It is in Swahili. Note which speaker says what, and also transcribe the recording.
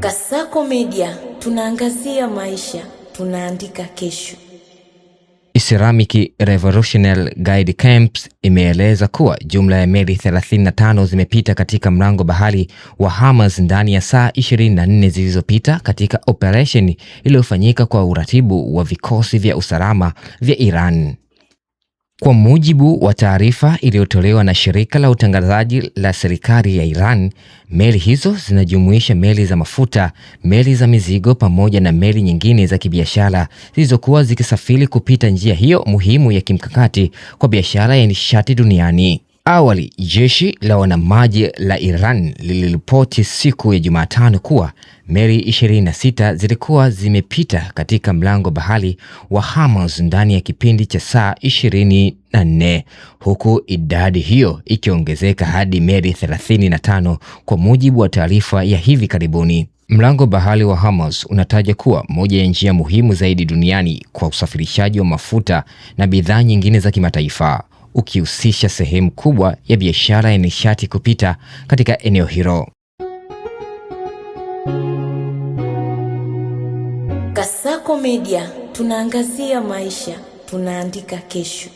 Speaker 1: Kasako Media, tunaangazia maisha, tunaandika kesho.
Speaker 2: Islamic Revolutionary Guide Camps imeeleza kuwa jumla ya meli 35 zimepita katika mlango bahari wa Hormuz ndani ya saa 24 zilizopita katika operation iliyofanyika kwa uratibu wa vikosi vya usalama vya Iran. Kwa mujibu wa taarifa iliyotolewa na shirika la utangazaji la serikali ya Iran, meli hizo zinajumuisha meli za mafuta, meli za mizigo pamoja na meli nyingine za kibiashara zilizokuwa zikisafiri kupita njia hiyo muhimu ya kimkakati kwa biashara ya nishati duniani. Awali, jeshi la wanamaji la Iran liliripoti siku ya Jumatano kuwa meli 26 zilikuwa zimepita katika mlango bahari wa Hormuz ndani ya kipindi cha saa 24, huku idadi hiyo ikiongezeka hadi meli 35 kwa mujibu wa taarifa ya hivi karibuni. Mlango bahari wa Hormuz unataja kuwa moja ya njia muhimu zaidi duniani kwa usafirishaji wa mafuta na bidhaa nyingine za kimataifa, ukihusisha sehemu kubwa ya biashara ya nishati kupita katika eneo hilo.
Speaker 1: Kasako Media, tunaangazia maisha, tunaandika kesho.